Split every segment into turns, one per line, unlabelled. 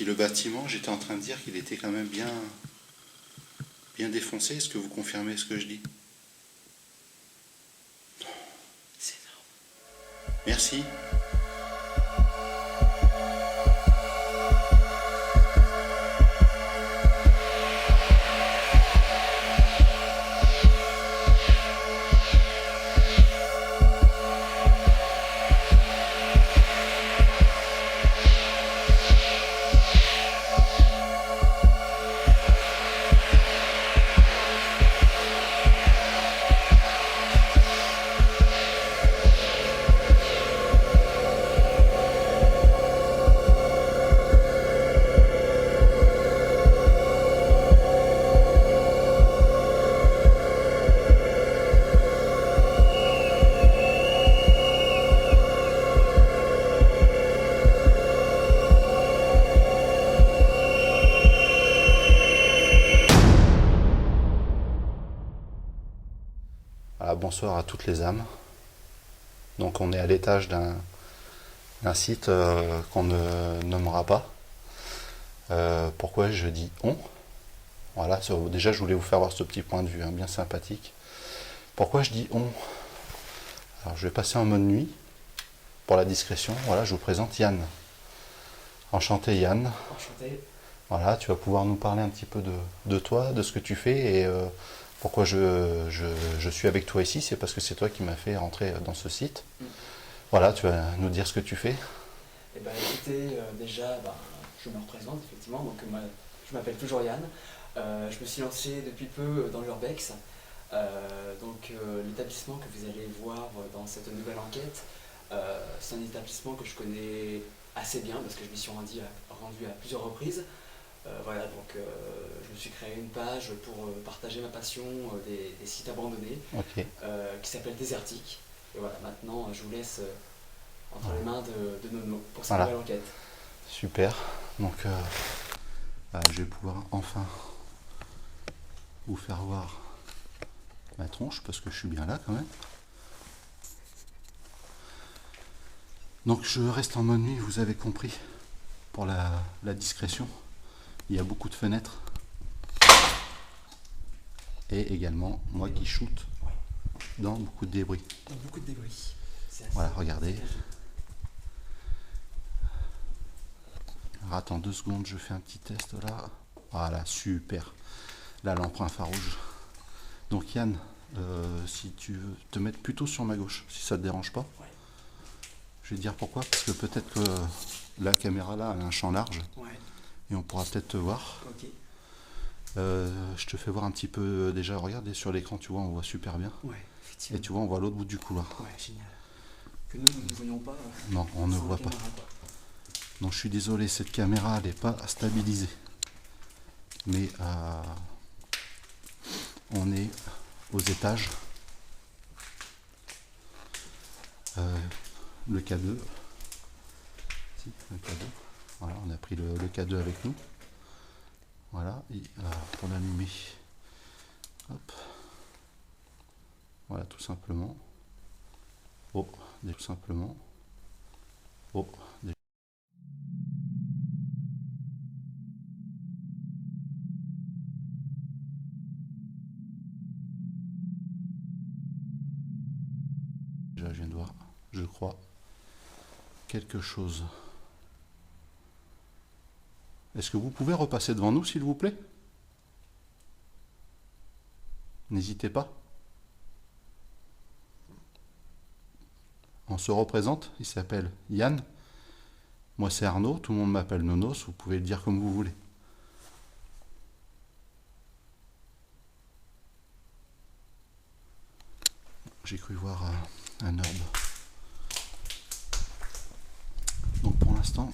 Si le bâtiment, j'étais en train de dire qu'il était quand même bien défoncé, est-ce que vous confirmez ce que je dis?
C'est énorme.
Merci. Voilà, bonsoir à toutes les âmes. Donc on est à l'étage d'un site qu'on ne nommera pas. Pourquoi je dis on? Voilà, déjà je voulais vous faire voir ce petit point de vue bien sympathique. Pourquoi je dis on? Alors je vais passer en mode nuit pour la discrétion. Voilà, je vous présente Yann. Enchanté Yann.
Enchanté.
Voilà, tu vas pouvoir nous parler un petit peu de toi, de ce que tu fais et pourquoi je suis avec toi ici. C'est parce que c'est toi qui m'as fait rentrer dans ce site. Voilà, tu vas nous dire ce que tu fais.
Eh ben, écoutez, déjà, je me représente effectivement. Donc, moi, je m'appelle toujours Yann. Je me suis lancé depuis peu dans l'Urbex. L'établissement que vous allez voir dans cette nouvelle enquête, c'est un établissement que je connais assez bien parce que je m'y suis rendu à plusieurs reprises. Je me suis créé une page pour partager ma passion des sites abandonnés,
Ok.
qui s'appelle Désertique. Et voilà, maintenant je vous laisse entre les mains de Nono pour cette nouvelle enquête.
Super. Donc je vais pouvoir enfin vous faire voir ma tronche parce que je suis bien là quand même. Donc je reste en mode nuit, vous avez compris, pour la discrétion. Il y a beaucoup de fenêtres. Et également, moi qui shoot dans beaucoup de débris.
Dans beaucoup de débris.
Voilà, regardez. Alors, attends 2 secondes, je fais un petit test là. Voilà, super. Là, lampe infrarouge. Donc Yann, si tu veux te mettre plutôt sur ma gauche, si ça te dérange pas.
Ouais.
Je vais te dire pourquoi, parce que peut-être que la caméra là a un champ large.
Ouais.
Et on pourra peut-être te voir.
Ok.
Je te fais voir un petit peu déjà, regardez sur l'écran, tu vois, on voit super bien.
Ouais, effectivement.
Et tu vois, on voit l'autre bout du couloir.
Ouais, génial. Que nous ne voyons pas.
Non, on ne
sans
voit
la
pas.
caméra, quoi.
Donc je suis désolé, cette caméra elle n'est pas stabilisée. Mais on est aux étages. Le K2. Si, le K2. Voilà, on a pris le K2 avec nous. Voilà, et pour l'allumer. Hop. Voilà, tout simplement. Oh, tout simplement. Oh, déjà, je viens de voir, je crois, quelque chose. Est-ce que vous pouvez repasser devant nous, s'il vous plaît? N'hésitez pas. On se représente, il s'appelle Yann. Moi c'est Arnaud, tout le monde m'appelle Nonos, vous pouvez le dire comme vous voulez. J'ai cru voir un orbe. Donc pour l'instant,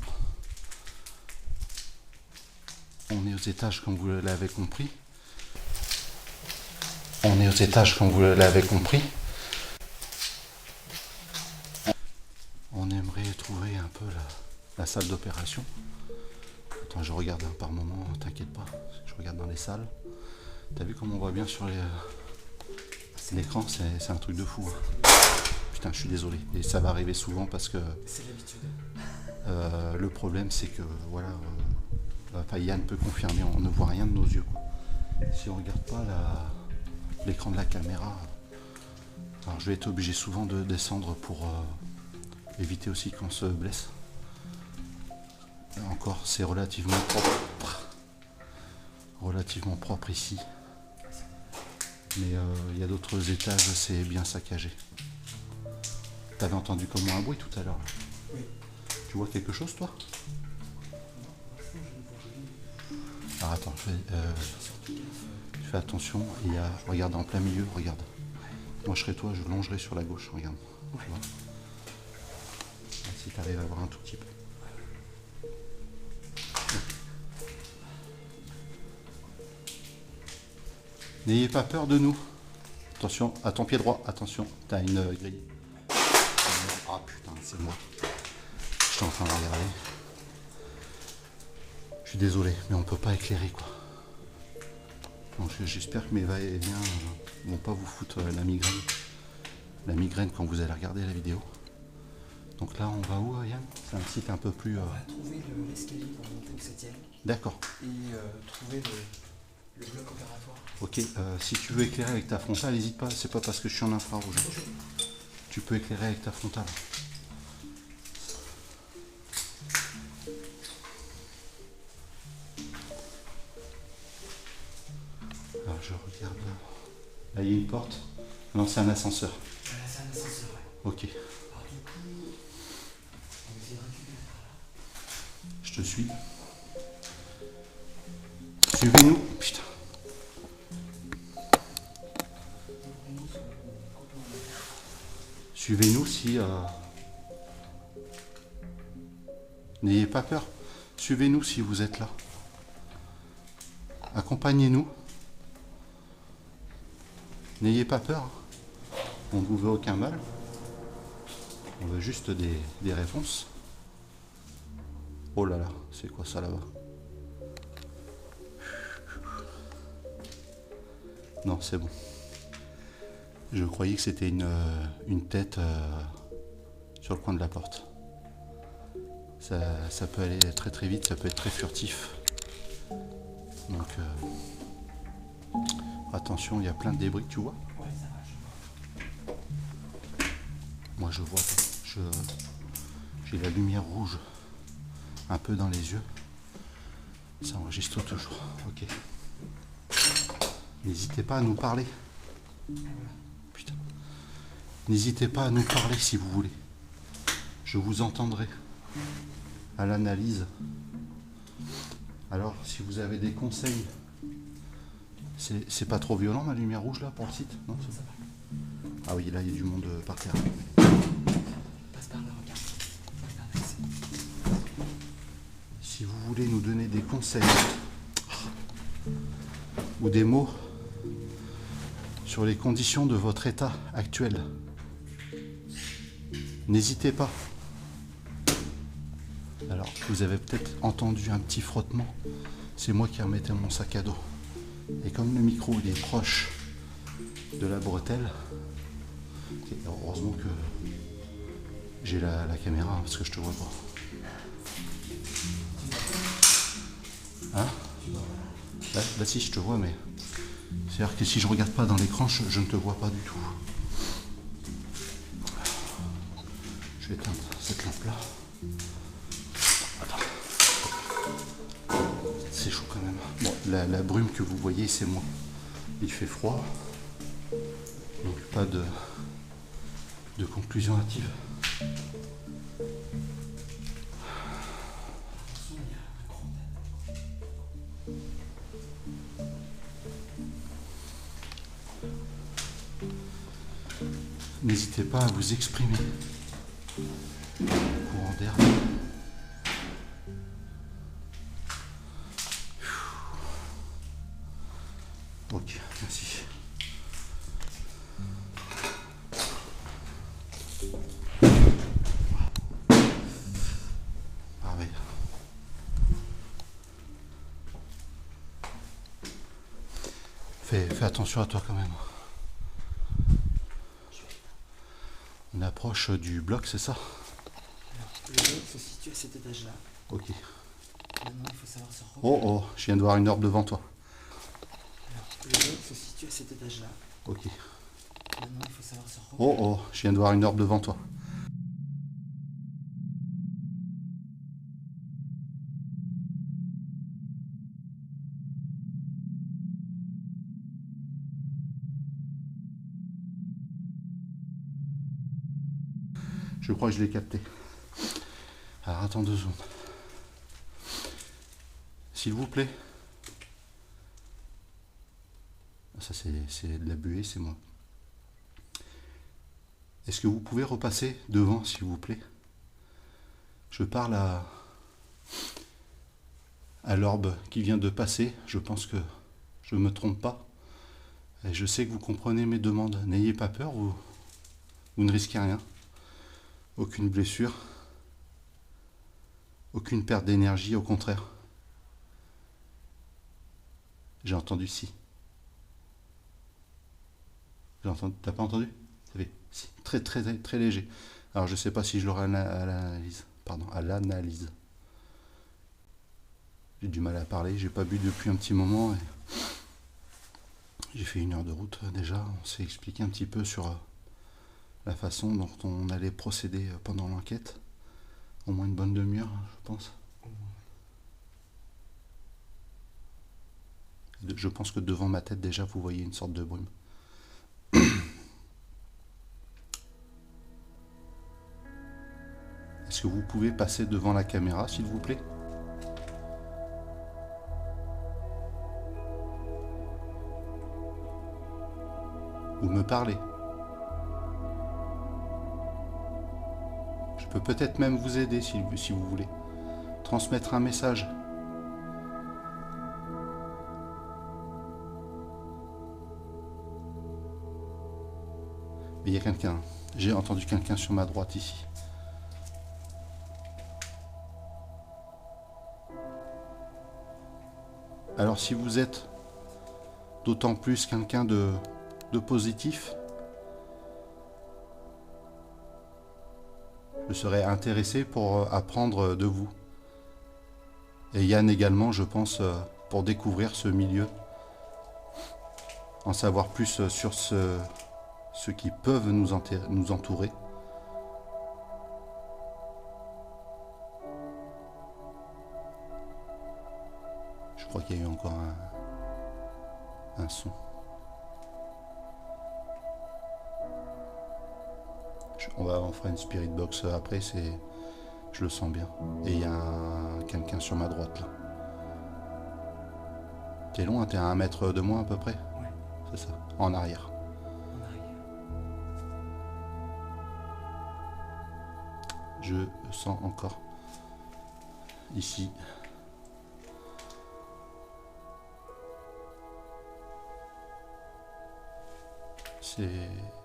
on est aux étages comme vous l'avez compris. On est aux étages comme vous l'avez compris. On aimerait trouver un peu la salle d'opération. Attends, je regarde par moment, t'inquiète pas, je regarde dans les salles. T'as vu comme on voit bien sur l'écran, c'est un truc de fou. Hein. Putain, je suis désolé. Et ça va arriver souvent parce que...
C'est l'habitude.
le problème, c'est que, voilà, enfin Yann peut confirmer, on ne voit rien de nos yeux, quoi. Si on regarde pas l'écran de la caméra, alors je vais être obligé souvent de descendre pour éviter aussi qu'on se blesse. Là encore, c'est relativement propre ici, mais il y a d'autres étages, c'est bien saccagé. T'avais entendu comme moi un bruit tout à l'heure?
Oui.
Tu vois quelque chose, toi? Alors attends, fais attention, regarde en plein milieu, regarde. Moi je serais toi, je longerai sur la gauche, regarde.
Ouais.
Tu vois, si tu arrives à voir un tout petit peu. N'ayez pas peur de nous. Attention, à ton pied droit, attention, t'as une grille. Ah putain, c'est moi. Je suis en train de regarder. Je suis désolé, mais on peut pas éclairer, quoi. Donc j'espère que mes va-et-vient vont pas vous foutre la migraine. La migraine quand vous allez regarder la vidéo. Donc là, on va où, Yann? C'est un site un peu plus...
On va trouver l'escalier pour monter au 7e.
D'accord.
Et trouver le bloc opératoire.
Ok, si tu veux éclairer avec ta frontale, n'hésite pas, c'est pas parce que je suis en infrarouge. Tu peux éclairer avec ta frontale. Alors je regarde là. Là, il y a une porte. Non, c'est un ascenseur.
Voilà, c'est un ascenseur, ouais.
Ok,
Alors du coup, on va essayer de récupérer par là.
je te suis. Suivez-nous. Putain. Suivez-nous si... N'ayez pas peur. Suivez-nous si vous êtes là. Accompagnez-nous. N'ayez pas peur. On ne vous veut aucun mal. On veut juste des réponses. Oh là là, c'est quoi ça là-bas? Non, c'est bon. Je croyais que c'était une tête sur le coin de la porte. Ça peut aller très très vite, ça peut être très furtif. Donc attention, il y a plein de débris, tu vois?
Ouais, ça va, je vois.
Moi je vois pas. J'ai la lumière rouge un peu dans les yeux. Ça enregistre toujours. Ok. N'hésitez pas à nous parler. Putain. N'hésitez pas à nous parler si vous voulez. Je vous entendrai à l'analyse. Alors, si vous avez des conseils, c'est pas trop violent ma lumière rouge là pour le site? Non,
Ça va.
ah oui, là il y a du monde par terre.
Passe par là, regarde. Passe par là, ici.
Si vous voulez nous donner des conseils ou des mots sur les conditions de votre état actuel, n'hésitez pas. Alors, vous avez peut-être entendu un petit frottement. C'est moi qui remettais mon sac à dos. Et comme le micro il est proche de la bretelle, et heureusement que j'ai la caméra parce que je te vois pas. Hein? Bah si, je te vois, mais c'est-à-dire que si je regarde pas dans l'écran, je ne te vois pas du tout. Je vais éteindre cette lampe-là. Attends. C'est chaud quand même. Bon, la brume que vous voyez, c'est moi. Il fait froid. Donc pas de conclusion hâtive. N'hésitez pas à vous exprimer. Courant d'air. Ok, merci. Ah oui. Fais attention à toi quand même. On approche du bloc, c'est ça?
Alors, le bloc se situe à cet étage-là.
Ok.
Maintenant, il faut savoir se repérer.
Oh oh, je viens de voir une orbe devant toi.
Alors, le jeu se situe à cet étage-là.
Ok.
Maintenant, il faut savoir se repérer.
Oh oh, je viens de voir une orbe devant toi. Je crois que je l'ai capté. Alors attends 2 secondes. S'il vous plaît. Ça c'est de la buée, c'est moi. Est-ce que vous pouvez repasser devant, s'il vous plaît? Je parle à l'orbe qui vient de passer. Je pense que je ne me trompe pas. Et je sais que vous comprenez mes demandes. N'ayez pas peur, vous ne risquez rien. Aucune blessure. Aucune perte d'énergie, au contraire. J'ai entendu si. T'as pas entendu? Ça fait si. Très très très léger. Alors je sais pas si je l'aurai à l'analyse. Pardon, à l'analyse. J'ai du mal à parler, j'ai pas bu depuis un petit moment. Et j'ai fait 1 heure de route déjà. On s'est expliqué un petit peu sur la façon dont on allait procéder pendant l'enquête. Au moins une bonne demi-heure, je pense. Je pense que devant ma tête déjà vous voyez une sorte de brume. Est-ce que vous pouvez passer devant la caméra, s'il vous plaît? Ou me parler? Je peux peut-être même vous aider si vous voulez. Transmettre un message. Mais il y a quelqu'un. J'ai entendu quelqu'un sur ma droite ici. Alors si vous êtes d'autant plus quelqu'un de positif, je serais intéressé pour apprendre de vous. Et Yann également, je pense, pour découvrir ce milieu, en savoir plus sur ceux qui peuvent nous entourer. Je crois qu'il y a eu encore un son. On fera une spirit box après, je le sens bien. Et il y a quelqu'un sur ma droite là. T'es loin, t'es à 1 mètre de moi à peu près?
Ouais.
C'est ça, en arrière.
En arrière.
Je sens encore ici.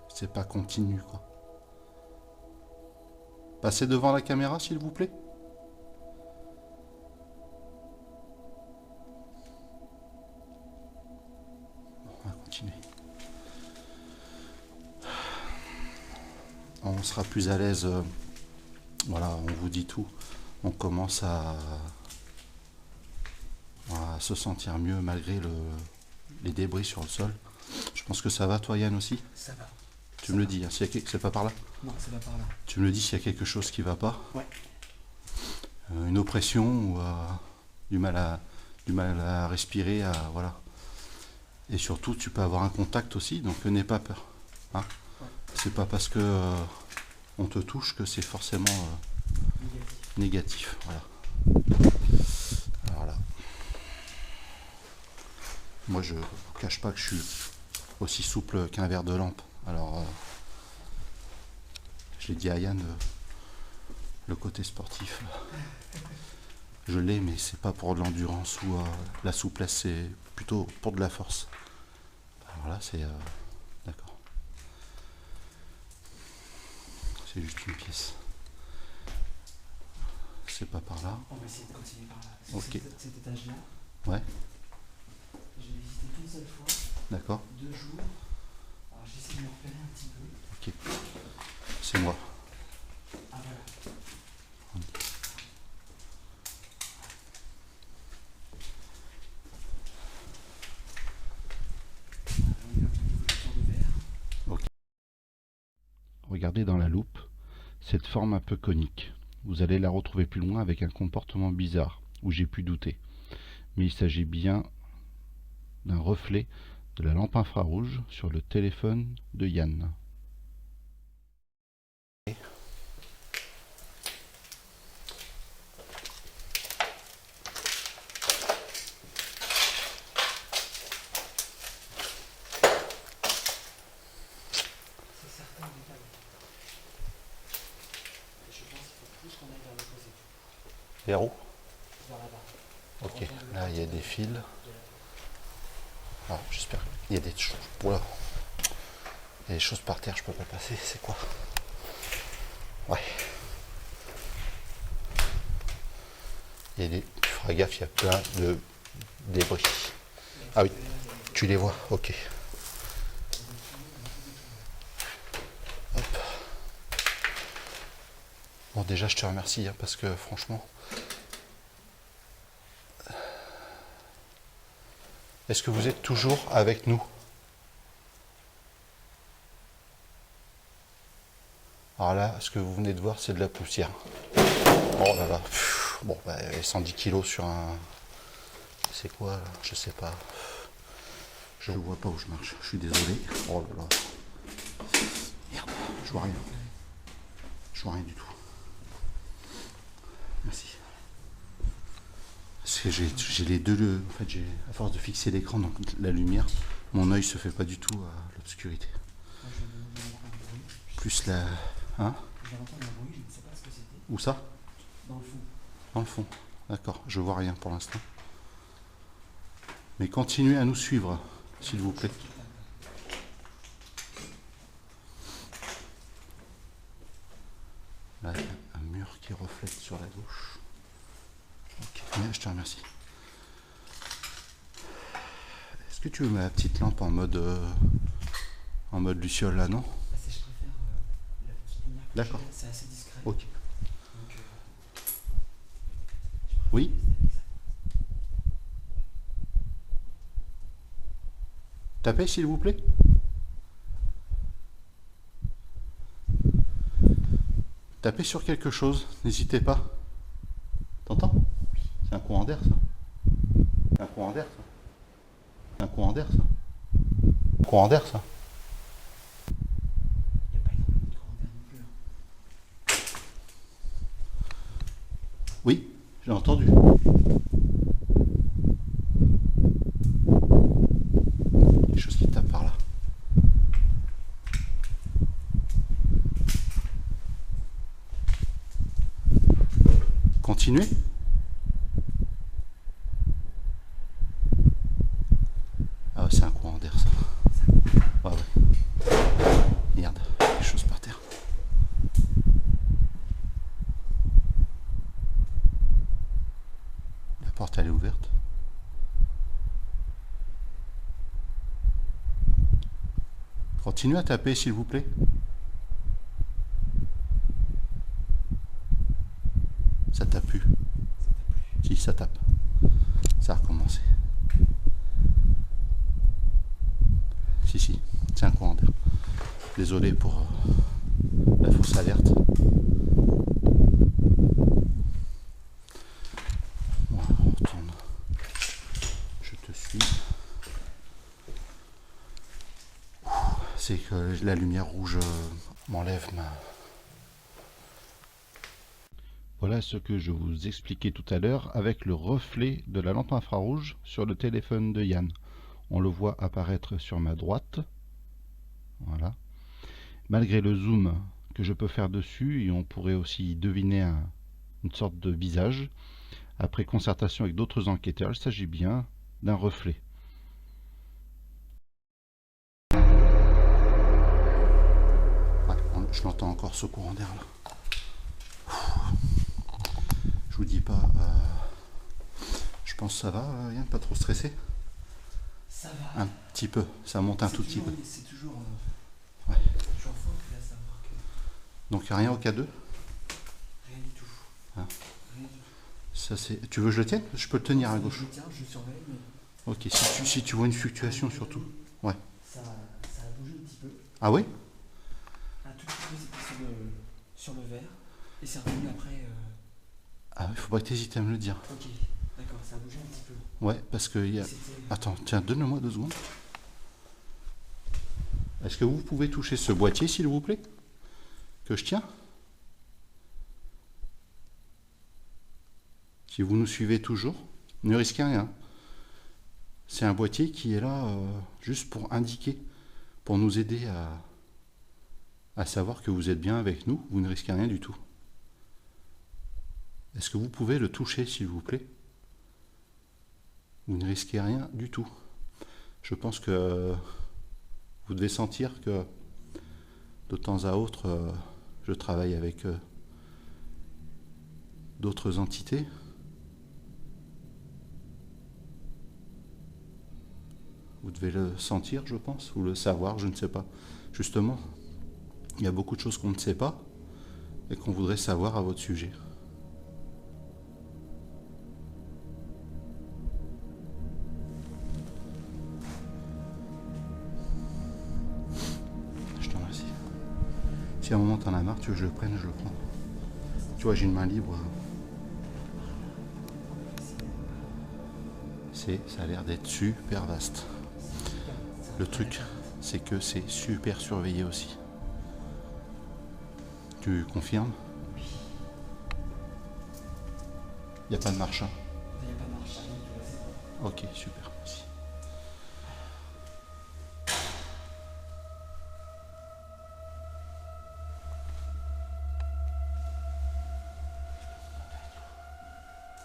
C'est pas continu quoi. Passez devant la caméra s'il vous plaît. On va continuer. On sera plus à l'aise. Voilà, on vous dit tout. On commence à se sentir mieux malgré les débris sur le sol. Je pense que ça va, toi Yann aussi?
Ça va.
Tu me le dis, hein, c'est pas par là?
Non, c'est pas par là.
Tu me le dis s'il y a quelque chose qui va pas?
Ouais.
Une oppression ou du mal à respirer, voilà. Et surtout, tu peux avoir un contact aussi, donc n'aie pas peur. Hein.
Ouais.
C'est pas parce que on te touche que c'est forcément négatif. Voilà. Alors là. Moi, je ne cache pas que je suis aussi souple qu'un verre de lampe. Alors, je l'ai dit à Yann, le côté sportif, je l'ai, mais c'est pas pour de l'endurance ou la souplesse, c'est plutôt pour de la force. Alors là, c'est... d'accord. C'est juste une pièce. C'est pas par là.
On va essayer de continuer par là.
Ok.
Cet étage-là,
Ouais,
j'ai visité qu'une seule fois,
d'accord.
2 jours. Alors j'essaie de me repérer un petit peu.
Ok. C'est moi.
Ah voilà.
regardez dans la loupe cette forme un peu conique. Vous allez la retrouver plus loin avec un comportement bizarre, où j'ai pu douter. Mais il s'agit bien d'un reflet de la lampe infrarouge sur le téléphone de Yann. Vers où? Ok, là il y a des fils. Alors j'espère qu'il y a des choses. Voilà. Il y a des choses par terre, je peux pas passer. C'est quoi? Ouais. Il y a des. Tu feras gaffe, il y a plein de débris. Ah oui, tu les vois, ok. Hop. Bon déjà je te remercie hein, parce que franchement. Est-ce que vous êtes toujours avec nous? Alors là, ce que vous venez de voir, c'est de la poussière. Oh là là. Bon, bah, 110 kilos sur un... C'est quoi là? Je sais pas. Je vois pas où je marche. Je suis désolé. Oh là là. Merde, je vois rien. Je vois rien du tout. Merci. Parce que j'ai les deux... En fait, j'ai à force de fixer l'écran, donc la lumière, mon œil se fait pas du tout à l'obscurité. Plus la... Hein? Où ça?
Dans le fond.
Dans le fond. D'accord, je vois rien pour l'instant. Mais continuez à nous suivre, s'il vous plaît. Là, il y a un mur qui reflète sur la gauche. Ok, bien, je te remercie. Est-ce que tu veux ma petite lampe en mode luciole là, non?
Je préfère la petite lumière.
D'accord.
C'est assez discret.
Ok.
Donc,
Oui? Tapez, s'il vous plaît. Tapez sur quelque chose, n'hésitez pas. T'entends? C'est un courant d'air, ça. C'est un courant d'air, ça. C'est un courant d'air, ça. Un courant d'air, ça.
il n'y a pas énormément de courant d'air non plus. Hein.
Oui, j'ai entendu. Quelque chose qui tape par là. Continuez. Ah ouais, c'est un courant d'air, ça. Ouais, ouais. Merde, quelque chose par terre. La porte, elle est ouverte. Continuez à taper, s'il vous plaît. Ça tape plus. Si, ça tape. Ça a recommencé. Si, c'est un courant d'air. Désolé pour la fausse alerte. Bon, on retourne. Je te suis. C'est que la lumière rouge m'enlève ma... Voilà ce que je vous expliquais tout à l'heure avec le reflet de la lampe infrarouge sur le téléphone de Yann. On le voit apparaître sur ma droite. Voilà. Malgré le zoom que je peux faire dessus, et on pourrait aussi deviner une sorte de visage. Après concertation avec d'autres enquêteurs, il s'agit bien d'un reflet. Ouais, je l'entends encore ce courant d'air là. Je vous dis pas, je pense que ça va, Yann, pas trop stressé?
Ça va.
Un petit peu, ça monte un tout petit peu.
C'est toujours.
Ouais.
Toujours fort que là, savoir que.
Donc rien au cas 2?
Rien du tout.
Hein?
Rien du tout.
Ça, c'est... Tu veux que je le tienne? Je peux le tenir à gauche.
Je tiens, je surveille, mais.
Ok, si tu vois une fluctuation surtout. Ouais.
Ça a bougé un petit peu.
Ah oui?
Un tout petit peu. sur le verre et c'est revenu après.
Ah, il faut pas que tu hésites à me le dire.
Ok, d'accord, ça a bougé un petit peu.
Ouais, parce que il y a...
C'était.
Attends, tiens, donne-le-moi 2 secondes. Est-ce que vous pouvez toucher ce boîtier, s'il vous plaît, que je tiens? Si vous nous suivez toujours, ne risquez rien. C'est un boîtier qui est là juste pour indiquer, pour nous aider à savoir que vous êtes bien avec nous, vous ne risquez rien du tout. Est-ce que vous pouvez le toucher, s'il vous plaît? Vous ne risquez rien du tout. Je pense que vous devez sentir que de temps à autre, je travaille avec d'autres entités. Vous devez le sentir, je pense, ou le savoir, je ne sais pas. Justement, il y a beaucoup de choses qu'on ne sait pas et qu'on voudrait savoir à votre sujet. Je t'en remercie. Si à un moment t'en as marre, tu veux que je le prenne, je le prends. Tu vois, j'ai une main libre. Ça a l'air d'être super vaste. Le truc, c'est que c'est super surveillé aussi. Tu confirmes? Il n'y a pas de marchand.
Il n'y a pas de marche arrière, tu vois, c'est bon.
Ok, super, merci.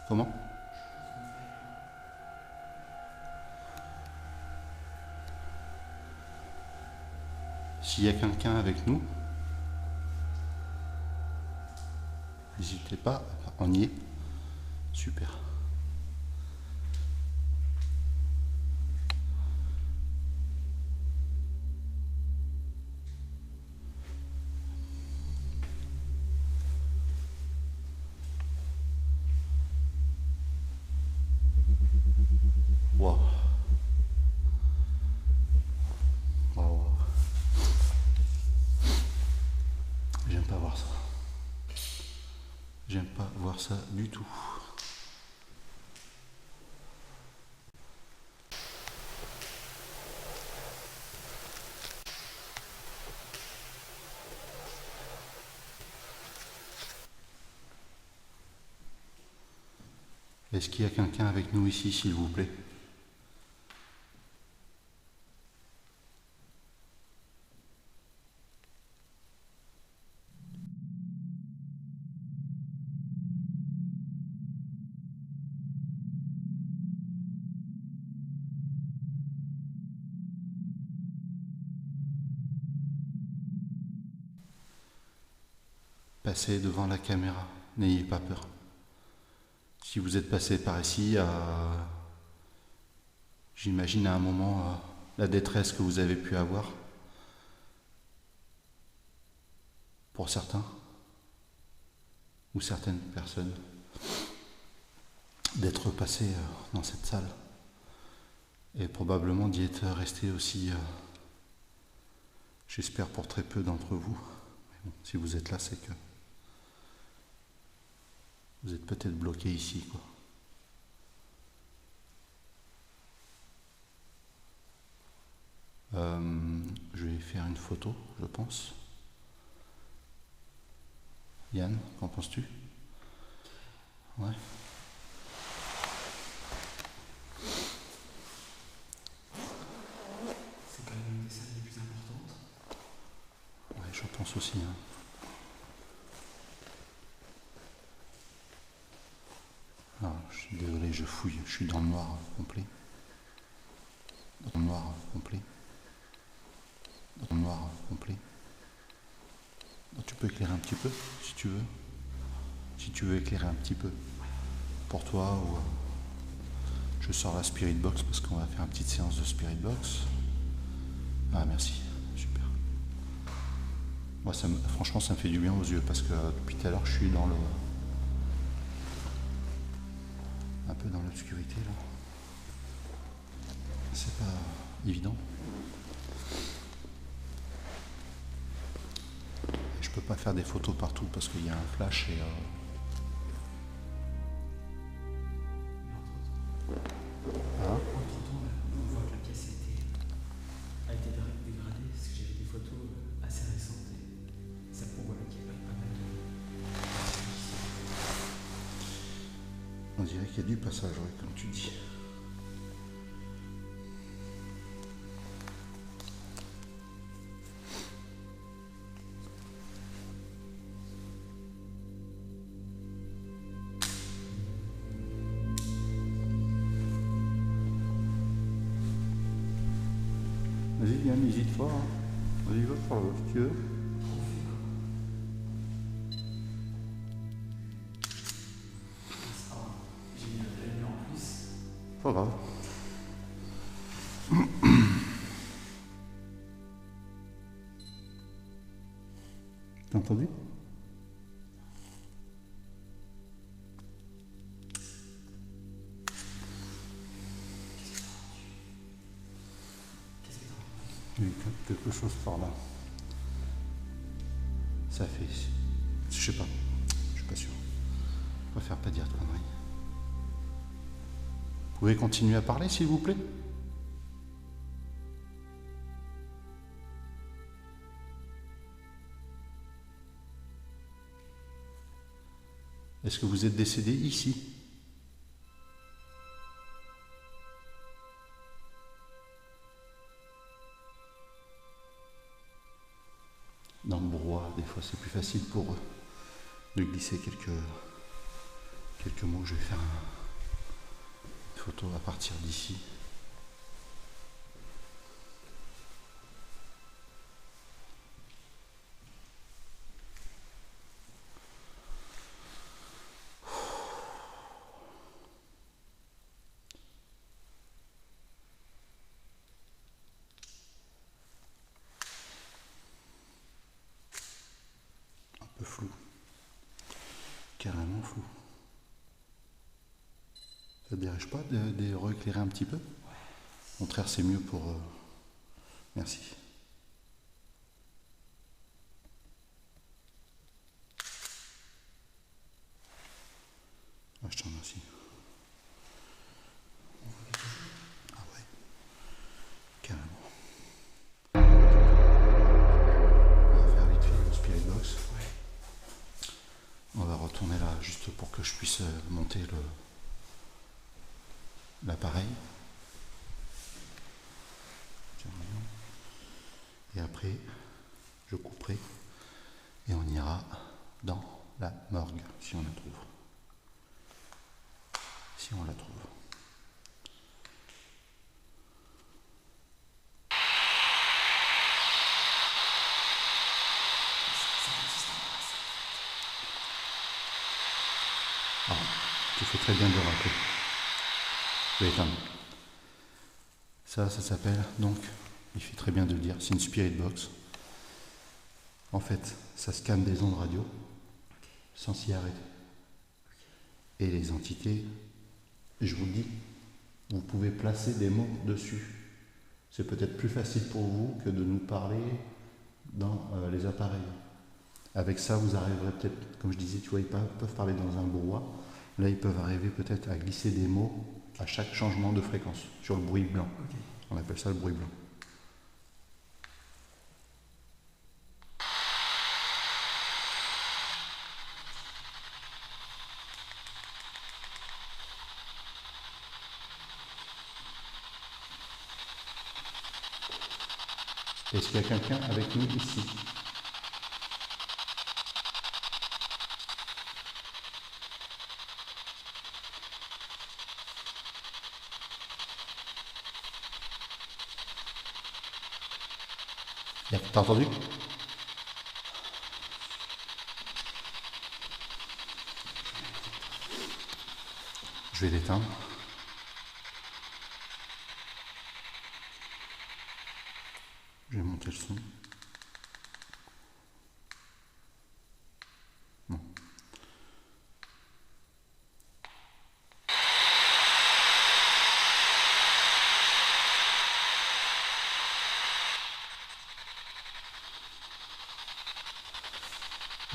Comment? S'il y a quelqu'un avec nous, n'hésitez pas, on y est. Super. Wow. Wow. J'aime pas voir ça. J'aime pas voir ça du tout. Est-ce qu'il y a quelqu'un avec nous ici, s'il vous plaît? Passez devant la caméra, n'ayez pas peur. Si vous êtes passé par ici, j'imagine à un moment la détresse que vous avez pu avoir, pour certains, ou certaines personnes, d'être passé dans cette salle, et probablement d'y être resté aussi, j'espère pour très peu d'entre vous. Mais bon, si vous êtes là, c'est que vous êtes peut-être bloqué ici, quoi. Je vais faire une photo, je pense. Yann, qu'en penses-tu? Ouais.
C'est quand même une des salles les plus importantes.
Ouais, je pense aussi. Hein. Alors, je suis désolé, je fouille, je suis dans le noir complet. Dans le noir complet. Dans le noir complet. Tu peux éclairer un petit peu, si tu veux. Si tu veux éclairer un petit peu. Pour toi, ou je sors la Spirit Box parce qu'on va faire une petite séance de Spirit Box. Ah, merci, super. Moi, franchement, ça me fait du bien aux yeux parce que depuis tout à l'heure, je suis dans le... un peu dans l'obscurité, là. C'est pas évident. Et je peux pas faire des photos partout parce qu'il y a un flash et...
On voit que la pièce a été dégradée parce que j'avais des photos assez récentes et ça prouve qu'il y a pas mal de...
On dirait qu'il y a du passage, ouais, comme tu dis. Vas-y, viens, n'hésite pas. Hein. Vas-y, va par là, si tu veux.
J'ai mis la lumière en plus.
Pas grave. T'as entendu? Il y a quelque chose par là. Ça fait... Je sais pas. Je suis pas sûr. Je préfère pas dire de conneries. Vous pouvez continuer à parler, s'il vous plaît? Est-ce que vous êtes décédé ici? Dans le brouhaha, des fois c'est plus facile pour eux de glisser quelques mots. Je vais faire une photo à partir d'ici. Un peu flou. Carrément flou. Ça te dérange pas de rééclairer un petit peu? Au contraire, c'est mieux pour... Merci. Ah, je t'en remercie. Ah ouais. Carrément. On va faire vite fait le spirit box. On va retourner là juste pour que je puisse monter l'appareil. Et après, je couperai et on ira dans la morgue si on la trouve. Si on la trouve. Ah, tu fais très bien de le rappeler. Je vais éteindre. Ça s'appelle donc, il fait très bien de le dire, c'est une spirit box. En fait, ça scanne des ondes radio sans s'y arrêter. Et les entités, je vous le dis, vous pouvez placer des mots dessus. C'est peut-être plus facile pour vous que de nous parler dans les appareils. Avec ça, vous arriverez peut-être, comme je disais, tu vois, ils peuvent parler dans un brouhaha. Là, ils peuvent arriver peut-être à glisser des mots à chaque changement de fréquence, sur le bruit blanc.
Okay.
On appelle ça le bruit blanc. Est-ce qu'il y a quelqu'un avec nous ici? T'as entendu? Je vais l'éteindre. Je vais monter le son. Non.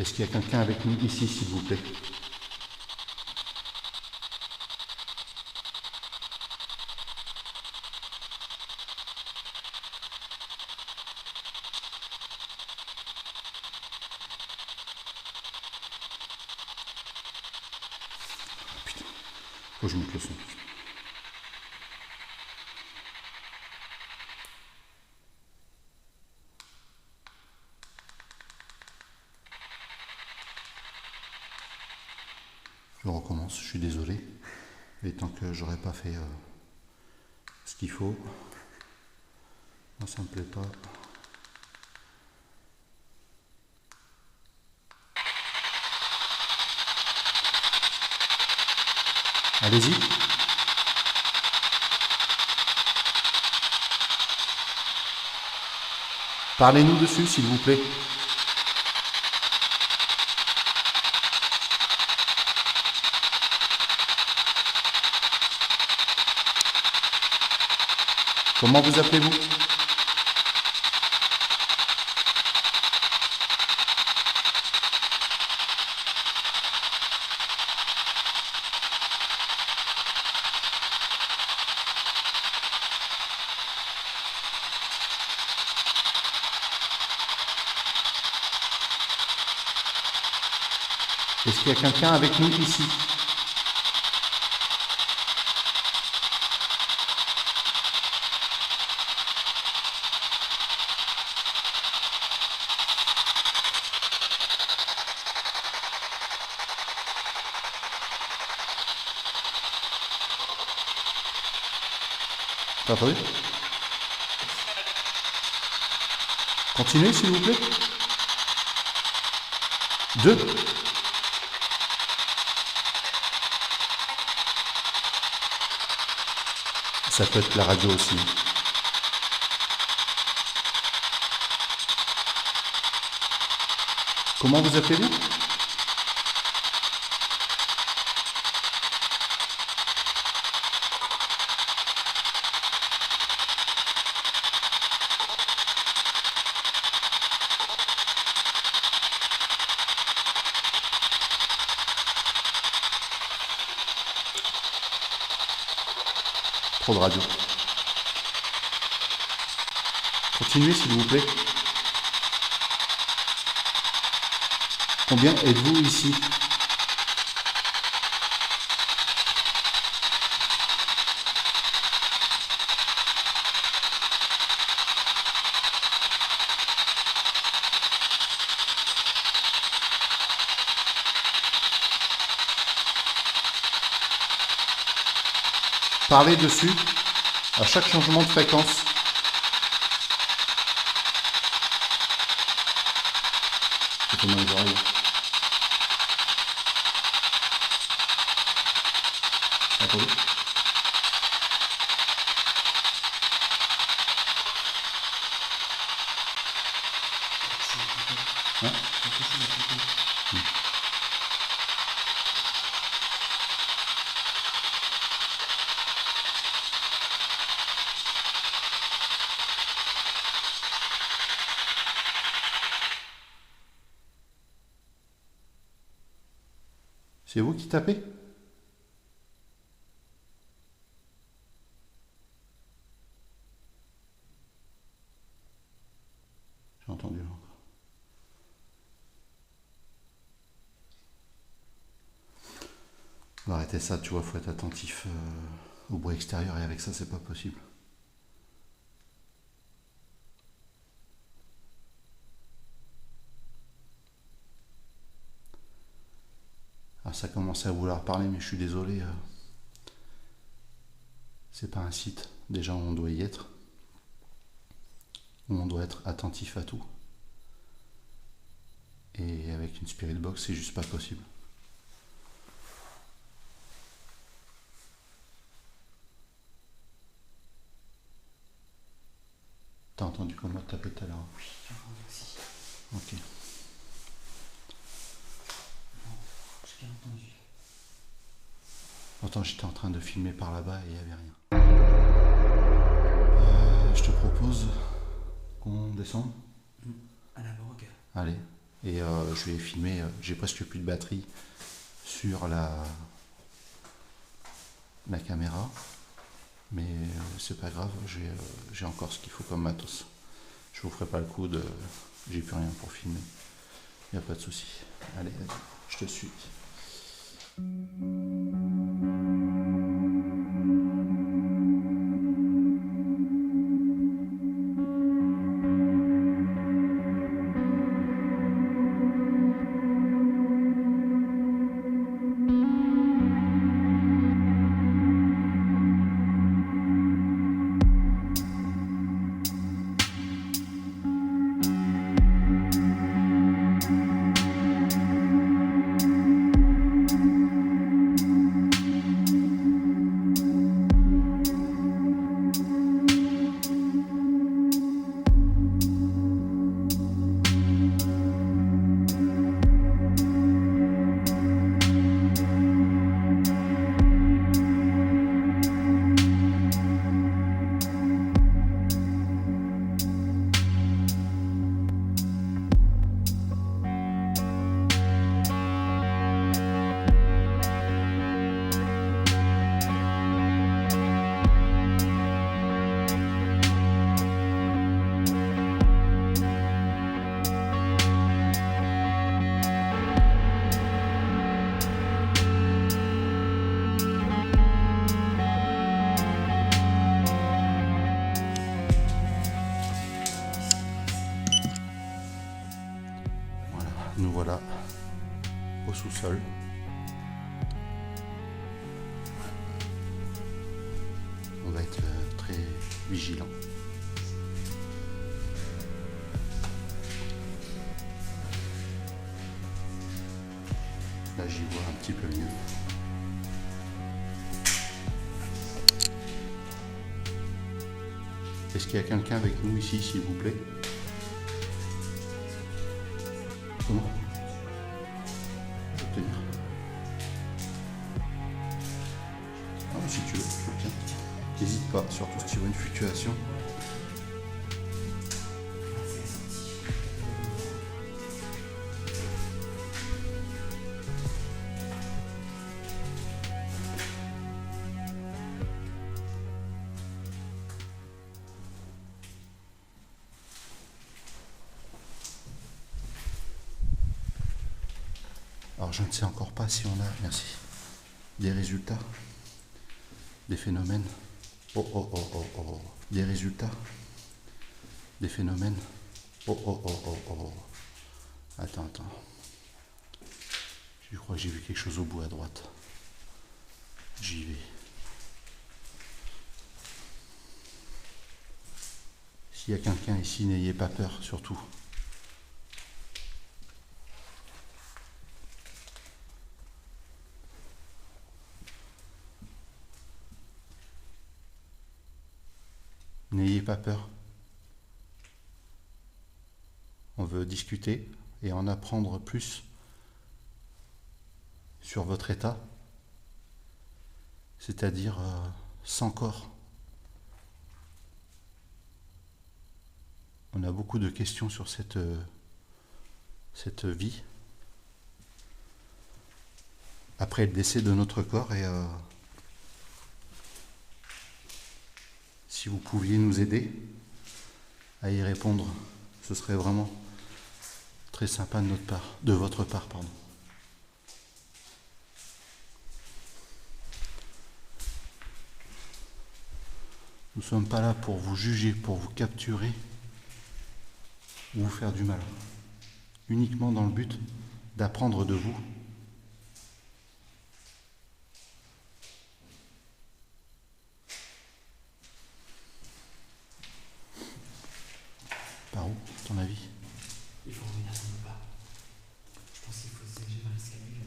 Est-ce qu'il y a quelqu'un avec nous ici, s'il vous plaît? Putain, faut que je monte le son. Je recommence, je suis désolé, mais tant que j'aurais pas fait ce qu'il faut, moi ça me plaît pas. Allez-y. Parlez-nous dessus, s'il vous plaît. Comment vous appelez-vous? Est-ce qu'il y a quelqu'un avec nous ici? T'as entendu? Continuez, s'il vous plaît. 2. Ça peut être la radio aussi. Comment vous appelez-vous? Trop de radio. Continuez, s'il vous plaît. Combien êtes-vous ici? Parlez dessus à chaque changement de fréquence. Ça fait mal aux oreilles. Attendez. Hein? C'est vous qui tapez? J'ai entendu là encore. On va arrêter ça, tu vois, faut être attentif au bruit extérieur et avec ça c'est pas possible. Ah, ça commence à vouloir parler, mais je suis désolé. C'est pas un site, déjà on doit y être. Où on doit être attentif à tout. Et avec une spirit box, c'est juste pas possible. T'as entendu comment taper tout à l'heure?
Oui, j'ai entendu aussi.
Ok.
Non, j'ai bien entendu.
Attends, j'étais en train de filmer par là-bas et il n'y avait rien. Je te propose qu'on descende.
À la morgue.
Allez, Et je vais filmer, j'ai presque plus de batterie sur la caméra, mais c'est pas grave, j'ai encore ce qu'il faut comme matos. Je vous ferai pas le coup de j'ai plus rien pour filmer, il n'y a pas de souci. Allez, je te suis. Nous voilà au sous-sol. On va être très vigilant. Là, j'y vois un petit peu mieux. Est-ce qu'il y a quelqu'un avec nous ici, s'il vous plaît? Comment? Obtenir. Ah, si tu veux, je tiens. N'hésite pas, surtout si tu vois une fluctuation. Alors je ne sais encore pas si on a, merci, des résultats, des phénomènes. Des résultats, des phénomènes. Attends. Je crois que j'ai vu quelque chose au bout à droite. J'y vais. S'il y a quelqu'un ici, n'ayez pas peur, surtout. N'ayez pas peur. On veut discuter et en apprendre plus sur votre état, c'est-à-dire sans corps. On a beaucoup de questions sur cette vie, après le décès de notre corps, et si vous pouviez nous aider à y répondre, ce serait vraiment très sympa de votre part, pardon. Nous ne sommes pas là pour vous juger, pour vous capturer ou vous faire du mal. Uniquement dans le but d'apprendre de vous. Par où, à ton avis?
Il faut revenir dans le bas. Je pense qu'il faut se diriger vers l'escalier.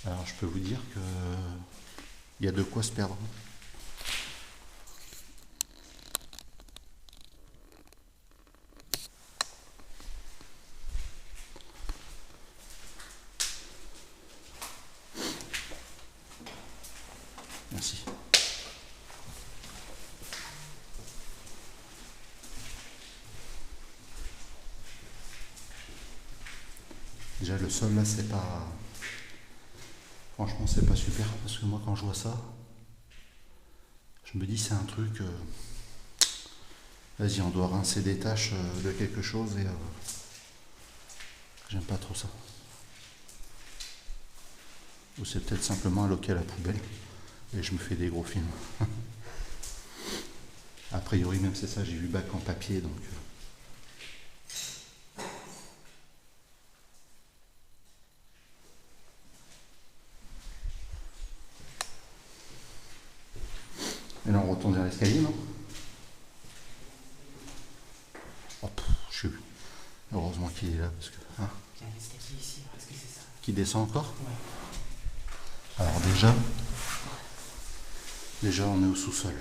Alors je peux vous dire que il y a de quoi se perdre. Merci. Déjà le sol là c'est pas... Franchement c'est pas super parce que moi quand je vois ça, je me dis c'est un truc... Vas-y on doit rincer des taches de quelque chose et... J'aime pas trop ça. Ou c'est peut-être simplement un local à la poubelle et je me fais des gros films. A priori même c'est ça, j'ai vu bac en papier donc... Et là on retourne vers l'escalier, non? Oh, je sais plus. Heureusement qu'il est là parce que... Hein,
Il y a un escalier ici, est-ce que c'est ça?
qui descend encore?
Ouais.
Alors déjà on est au sous-sol.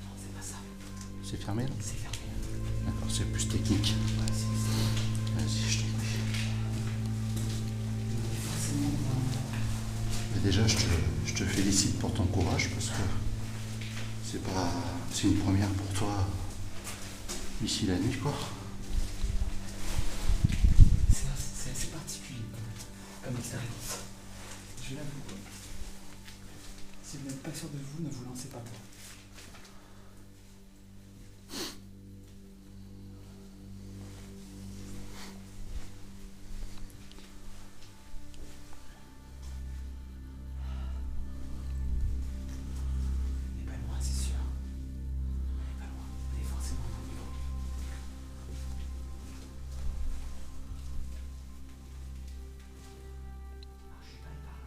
Non, c'est pas ça.
C'est fermé là?
C'est fermé.
D'accord, c'est plus technique.
Ouais, c'est
Vas-y, je t'en prie.
forcément.
Mais déjà, je te félicite pour ton courage parce que c'est une première pour toi ici la nuit, quoi.
C'est assez particulier comme expérience. Je l'avoue. Si vous n'êtes pas sûr de vous, ne vous lancez pas. On n'est pas loin, c'est sûr. On n'est pas loin. On est forcément au bon niveau. Alors, je suis pas par là.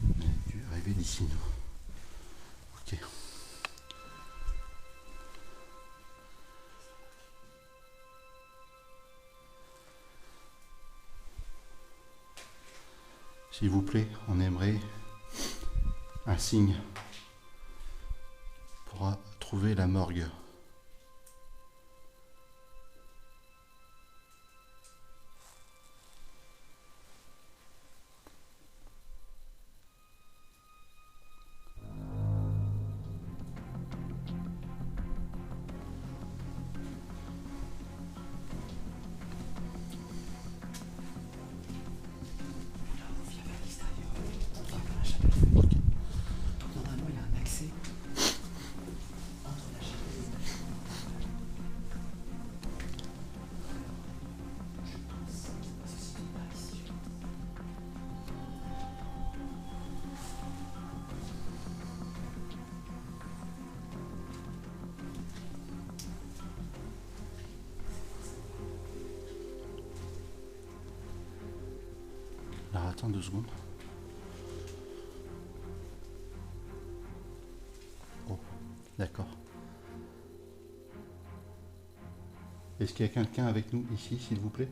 On a dû arriver d'ici, nous. Ok. S'il vous plaît, on aimerait un signe pour trouver la morgue.
Là, on vient vers l'extérieur. On vient vers la chapelle feuille.
Ok.
Donc, normalement, il y a un accès entre la chapelle et la chambre. Je pense que ça se situe par ici.
Alors attends 2 secondes. Oh, d'accord. Est-ce qu'il y a quelqu'un avec nous ici, s'il vous plaît?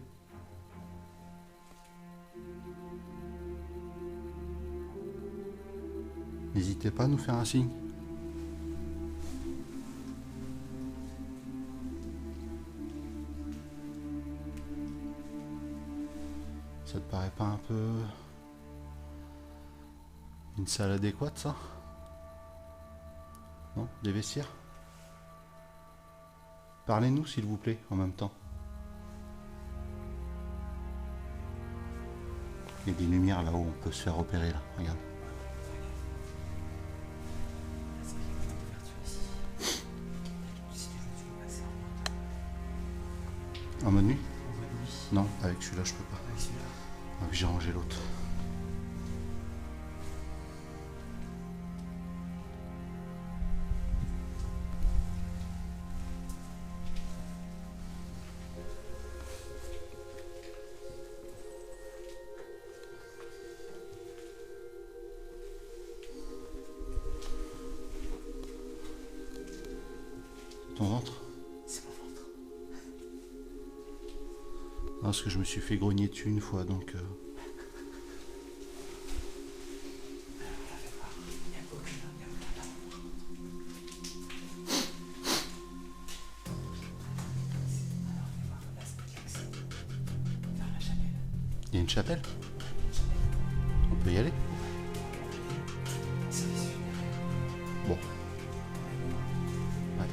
N'hésitez pas à nous faire un signe. Ça te paraît pas un peu... une salle adéquate, ça? Non? Des vestiaires? Parlez-nous, s'il vous plaît, en même temps. Il y a des lumières là-haut, on peut se faire opérer, là. Regarde.
Est-ce qu'il y a une ouverture ici? Si tu veux, tu peux passer en
En mode nuit?
voie de nuit.
Non, avec celui-là, je peux pas.
Avec celui-là.
Ah oui, j'ai rangé l'autre. Ton ventre?
C'est mon ventre.
Non, parce que je me suis fait grogner dessus une fois, donc... y a une chapelle. On peut y aller. Bon. Allez.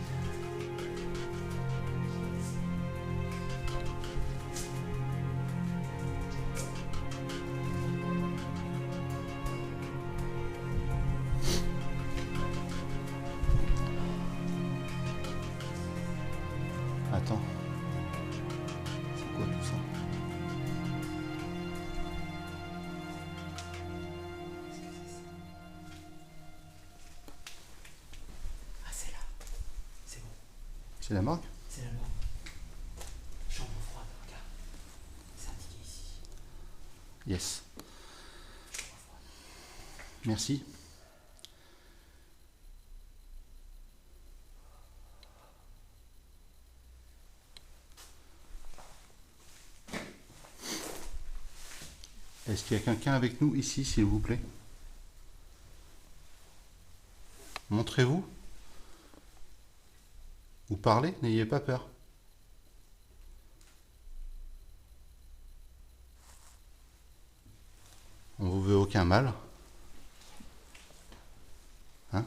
Attends. C'est quoi tout ça?
Ah, c'est là. C'est bon.
C'est la morgue?
C'est la mort. Chambre froide, regarde. C'est indiqué ici.
Yes.
Chambre froide.
Merci. Est-ce qu'il y a quelqu'un avec nous ici, s'il vous plaît? Montrez-vous. Vous parlez, n'ayez pas peur. On vous veut aucun mal. Hein?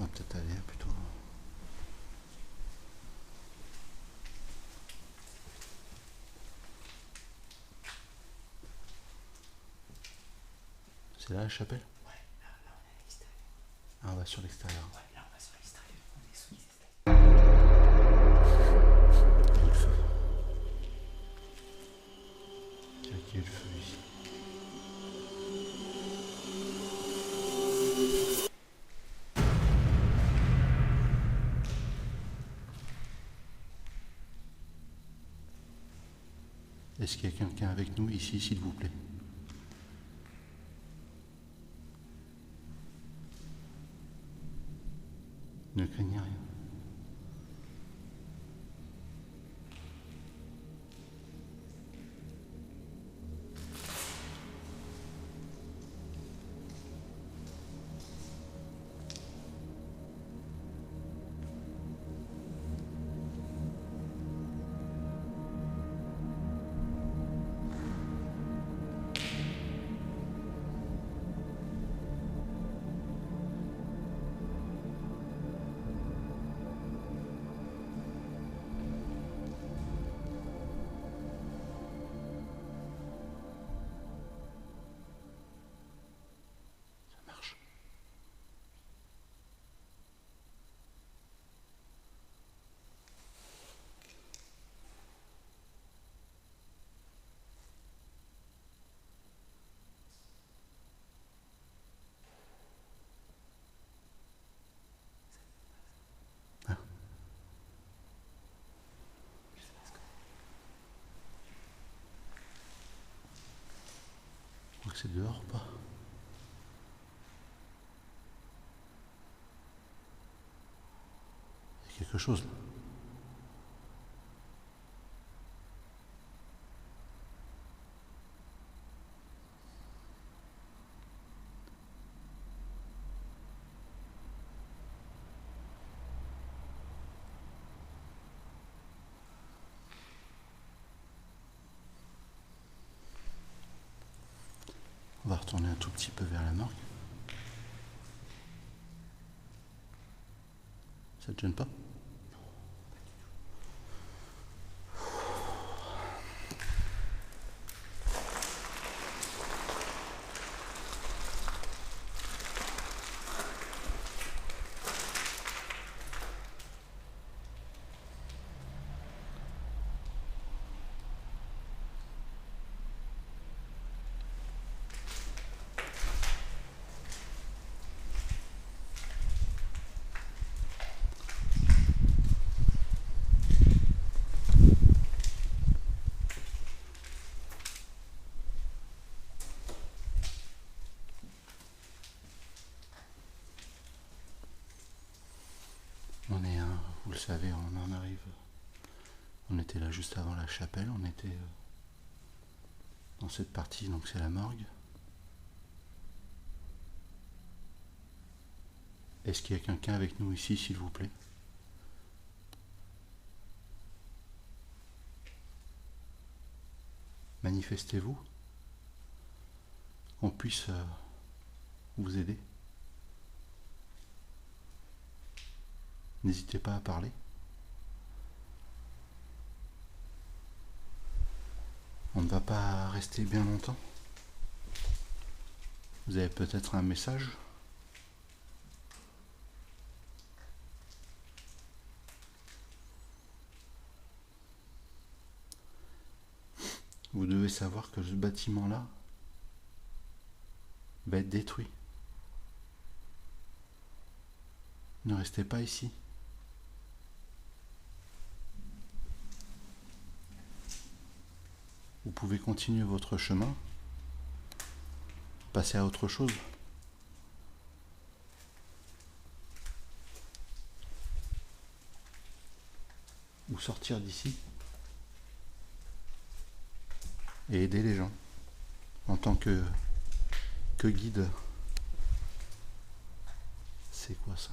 On va peut-être aller plutôt. C'est là la chapelle?
Ouais, là, on est à l'extérieur.
Ah, on va sur l'extérieur.
Ouais, là, on va sur l'extérieur. On est sous les escaliers.
Il y a le feu. Tiens, qui a le feu ici? Est-ce qu'il y a quelqu'un avec nous ici, s'il vous plaît? Ne craignez rien. Ça marche. Ah. Je crois que c'est dehors ou pas? Il y a quelque chose là. On va retourner un tout petit peu vers la morgue. Ça te gêne pas? savez, on en arrive. On était là juste avant la chapelle, on était dans cette partie, donc c'est la morgue. Est-ce qu'il y a quelqu'un avec nous ici, s'il vous plaît? Manifestez-vous, qu'on puisse vous aider. N'hésitez pas à parler. On ne va pas rester bien longtemps. Vous avez peut-être un message? Vous devez savoir que ce bâtiment-là va être détruit. Ne restez pas ici. Vous pouvez continuer votre chemin, passer à autre chose. Ou sortir d'ici et aider les gens en tant que guide. C'est quoi ça?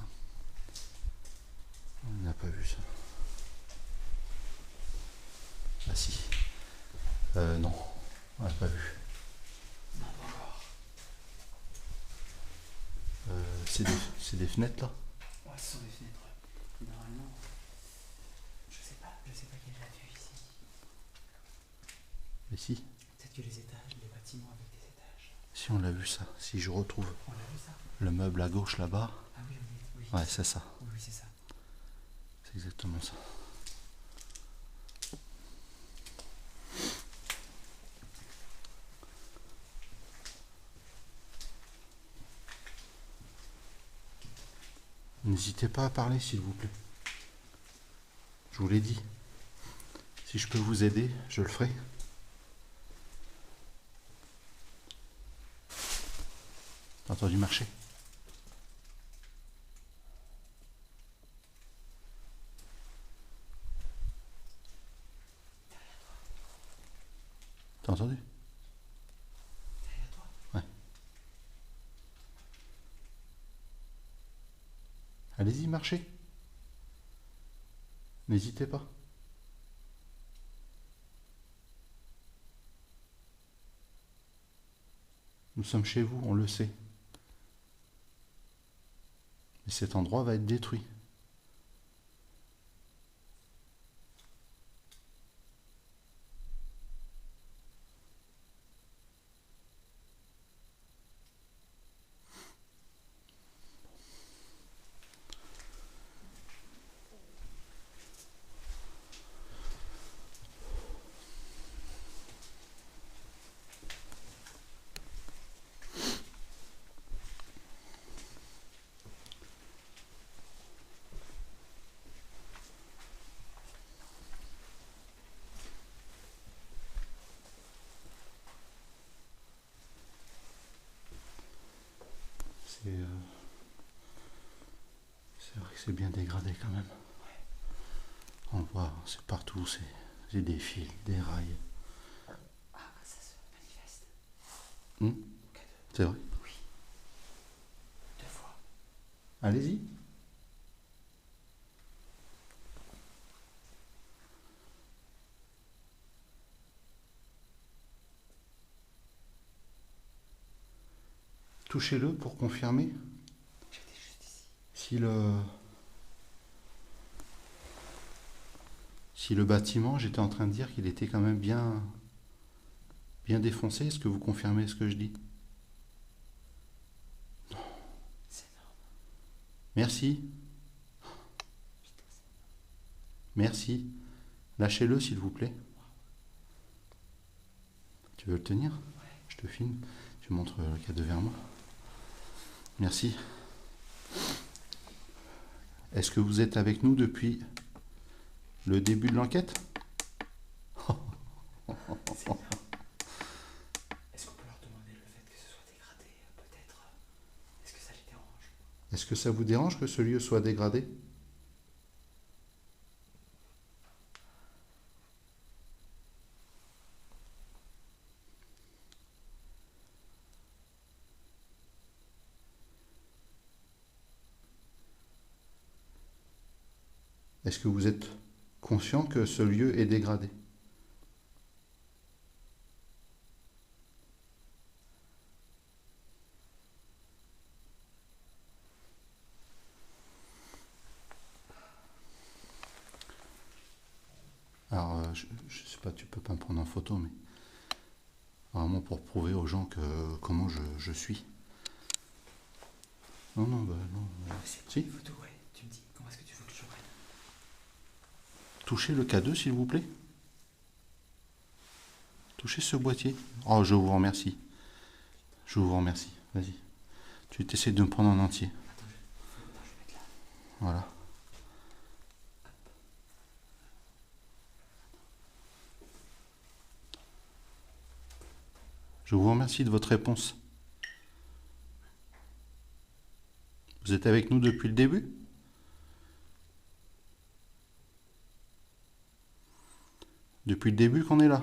On n'a pas vu ça. Ah si. Non, on n'a pas vu.
Non, pas encore.
C'est des fenêtres là?
Ouais, ce sont des fenêtres. Normalement, je sais pas qui l'a vu ici.
Mais si.
Peut-être que les étages, les bâtiments avec des étages.
Si on l'a vu ça, si je retrouve
On l'a vu ça?
le meuble à gauche là-bas.
Ah oui, oui, oui.
Ouais, c'est ça.
Oui, oui, c'est ça.
C'est exactement ça. N'hésitez pas à parler, s'il vous plaît. Je vous l'ai dit. Si je peux vous aider, je le ferai. T'as entendu marcher? T'as entendu?
Derrière toi?
Ouais. Allez-y, marchez. N'hésitez pas. Nous sommes chez vous, on le sait. Mais cet endroit va être détruit. C'est vrai que c'est bien dégradé quand même. On voit, c'est partout, c'est des fils, des rails.
Ah, ça se manifeste.
C'est vrai?
Oui. 2 fois.
Allez-y. Touchez-le pour confirmer
J'étais juste ici.
si le bâtiment, j'étais en train de dire qu'il était quand même bien défoncé. Est-ce que vous confirmez ce que je dis?
C'est énorme.
Merci. Merci. Lâchez-le, s'il vous plaît. Tu veux le tenir? Je te filme. Tu montres le cas devant moi. Merci. Est-ce que vous êtes avec nous depuis le début de l'enquête?
C'est énorme. Est-ce qu'on peut leur demander le fait que ce soit dégradé, peut-être? Est-ce que ça les dérange?
Est-ce que ça vous dérange que ce lieu soit dégradé? Est-ce que vous êtes conscient que ce lieu est dégradé? Alors, je sais pas, tu peux pas me prendre en photo, mais vraiment pour prouver aux gens que comment je suis. Non, non, bah non.
C'est
Si.
une photo, ouais. Tu me dis, comment est-ce que tu veux que je prenne?
Touchez le K2, s'il vous plaît. Touchez ce boîtier. Oh, je vous remercie. Je vous remercie. Vas-y. Tu essaies de me prendre en entier.
Attends, je vais mettre là.
Voilà. Je vous remercie de votre réponse. Vous êtes avec nous depuis le début? Depuis le début qu'on est là?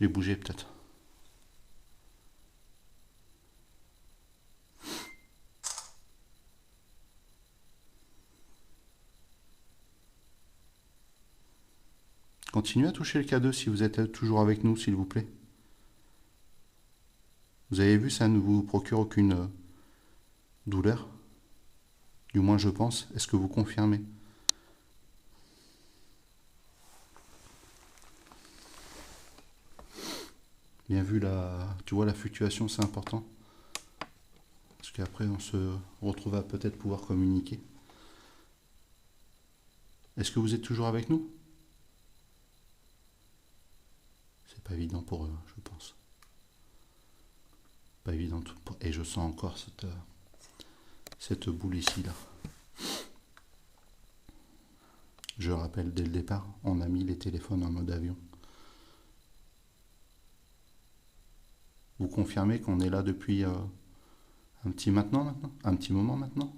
J'ai bougé peut-être. Continuez à toucher le K2 si vous êtes toujours avec nous, s'il vous plaît. Vous avez vu, ça ne vous procure aucune douleur. Du moins, je pense. Est-ce que vous confirmez? Bien vu, tu vois, la fluctuation, c'est important. Parce qu'après, on se retrouve à peut-être pouvoir communiquer. Est-ce que vous êtes toujours avec nous? C'est pas évident pour eux, je pense. Pas évident. Et je sens encore cette boule ici, là. Je rappelle, dès le départ, on a mis les téléphones en mode avion. Vous confirmez qu'on est là depuis un petit moment maintenant?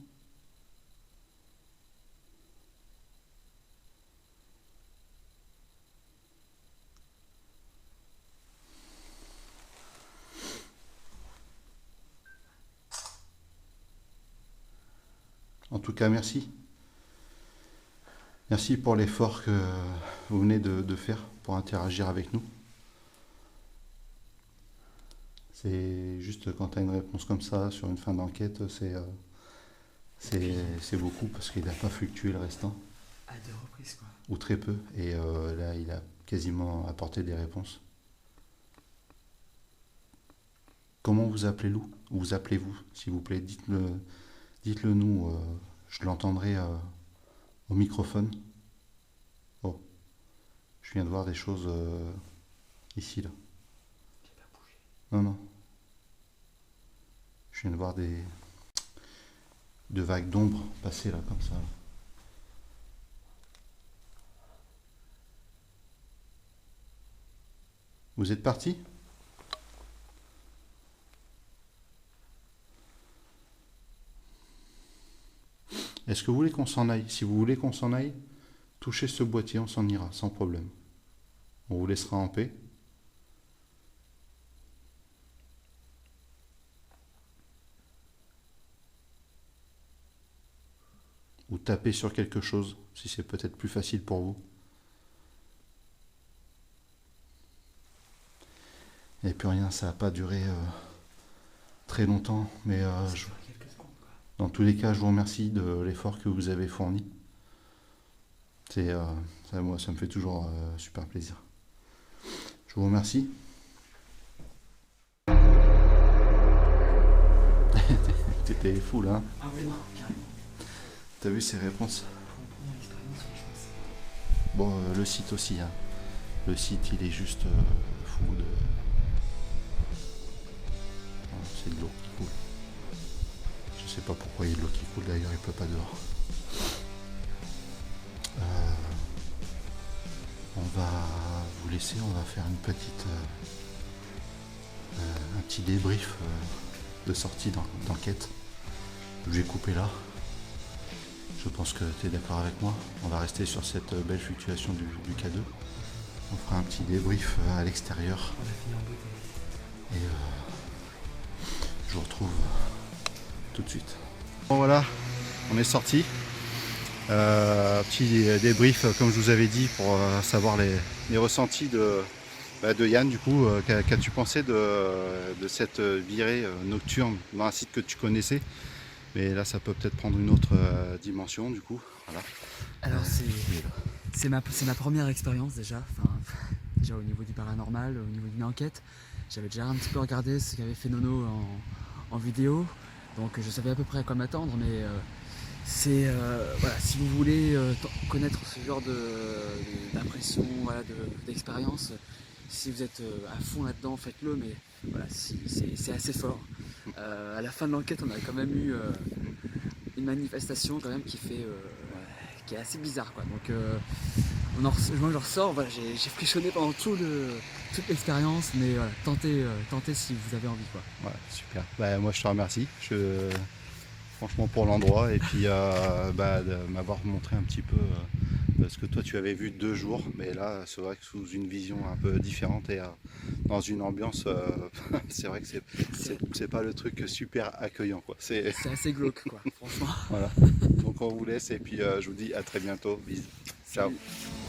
En tout cas, merci. Merci pour l'effort que vous venez de faire pour interagir avec nous. C'est juste quand tu as une réponse comme ça sur une fin d'enquête, c'est beaucoup parce qu'il n'a pas fluctué le restant.
À 2 reprises, quoi.
Ou très peu. Et là, il a quasiment apporté des réponses. Comment vous appelez-vous? Vous appelez-vous, s'il vous plaît? Dites-le nous. Je l'entendrai au microphone. Oh, je viens de voir des choses ici, là.
J'ai pas bougé.
Non, non. Je viens de voir de vagues d'ombre passer là, comme ça. Vous êtes parti? Est-ce que vous voulez qu'on s'en aille? Si vous voulez qu'on s'en aille, touchez ce boîtier, on s'en ira, sans problème. On vous laissera en paix. Ou tapez sur quelque chose, si c'est peut-être plus facile pour vous. Et puis rien, ça n'a pas duré très longtemps, mais dans tous les cas, je vous remercie de l'effort que vous avez fourni. Moi, ça me fait toujours super plaisir. Je vous remercie. T'étais fou là.
Ah oui, non, carrément.
T'as vu ces réponses?
Pour une première expérience, franchement,
Bon, le site aussi. Hein. Le site, il est juste fou de... C'est de l'eau qui coule. Je sais pas pourquoi il y a de l'eau qui coule d'ailleurs, il pleut pas dehors. On va vous laisser, on va faire une petite... un petit débrief de sortie d'enquête. Je vais couper là. Je pense que tu es d'accord avec moi. On va rester sur cette belle fluctuation du K2. On fera un petit débrief à l'extérieur.
on a fini en beauté.
Et je vous retrouve tout de suite. Bon voilà, on est sorti. Petit débrief, comme je vous avais dit, pour savoir les ressentis de Yann. Du coup, qu'as-tu pensé de cette virée nocturne dans un site que tu connaissais? Mais là, ça peut peut-être prendre une autre dimension, du coup. Voilà.
Alors c'est ma première expérience déjà, enfin, déjà au niveau du paranormal, au niveau d'une enquête. J'avais déjà un petit peu regardé ce qu'avait fait Nono en vidéo, donc je savais à peu près à quoi m'attendre, mais voilà, si vous voulez connaître ce genre d'impression, voilà, d'expérience, si vous êtes à fond là-dedans, faites-le, mais voilà, c'est assez fort. À la fin de l'enquête, on a quand même eu une manifestation quand même qui est assez bizarre, quoi. Donc moi je ressors, voilà, j'ai frissonné pendant toute l'expérience, mais voilà, tentez si vous avez envie, quoi.
Ouais, super. Bah, moi, je te remercie. Franchement, pour l'endroit et puis de m'avoir montré un petit peu ce que toi tu avais vu 2 jours, mais là c'est vrai que sous une vision un peu différente et dans une ambiance, c'est vrai que c'est pas le truc super accueillant, quoi.
C'est assez glauque, quoi, franchement.
Voilà. Donc on vous laisse et puis je vous dis à très bientôt. Bisous. Ciao.
Salut.